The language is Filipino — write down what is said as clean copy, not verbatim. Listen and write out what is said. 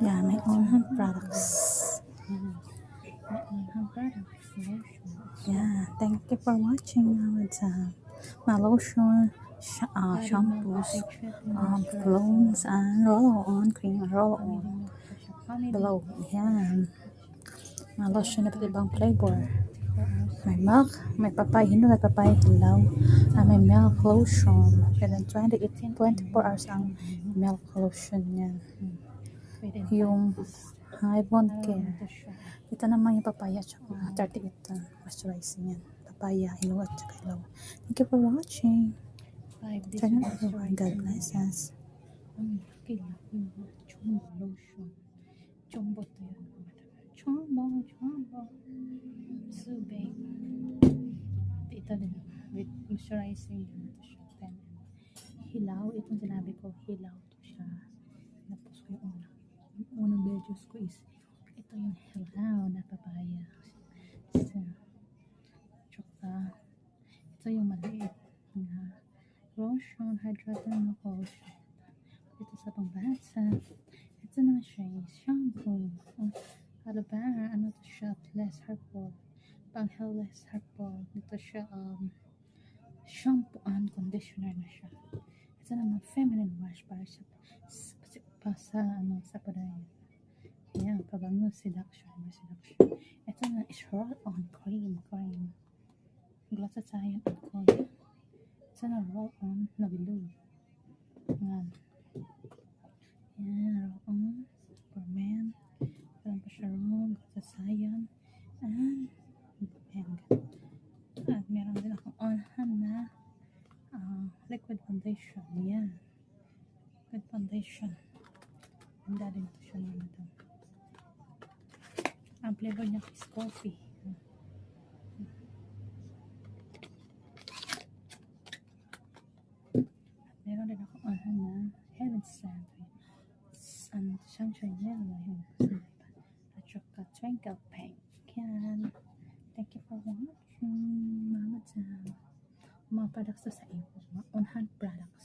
Yeah, my own hand products. My own hand products, lotion. Yeah, thank you for watching. It's my lotion, Body milk shampoos, hydrating moisturizer. clones, and roll-on cream and Family roll-on milk pa siya. Family below. milk Yeah, my lotion na ibang flavor. for our May skin. milk, may papay, hindi na papay hilaw. May milk lotion. Pwede 24 hours ang milk lotion niya. Pwede in 5 Yung days. high bond Ano naman care. to siya? Ito naman yung papaya tsaka 38 moisturizing yan. Papaya, hilaw at tsaka hilaw. Thank you for watching. 5 days Turn of it over. God moisturizer. bless us. Kailan yung Jumbo lotion. Jumbo to yun. Jumbo. Subay. Ito din. With moisturizing din ito siya. Then, hilaw. Itong sinabi ko, hilaw to siya. Tapos ko yung unang. Yung unang videos ko is, ito yung hilaw na papaya. So, tsaka, ito yung maliit na lotion, hydrating na lotion. Ito sa pambasa. Ito naman siya is shampoo. Aloe vera, ano to siya, less herbal. Pang less herbal. Ito siya, shampoo and conditioner na siya. Ito naman feminine wash para sa padayan. Ayan, pabango seduction. Ito na is roll-on cream. Glutathione and collagen. Ito na roll-on na bilog. Ayan. Roll-on for men. Meron pa siya roll, glutathione, and at meron din akong on-hand na liquid foundation. Yan. Liquid foundation. Ganda din ito siya naman ito. Ang flavor niya is coffee. At meron din akong on-hand na heaven scent. Sunshine yellow. At saka twinkle pink. Yan. Thank you for watching. Mama Jam. Mga products to sa iyo. Mga on-hand products.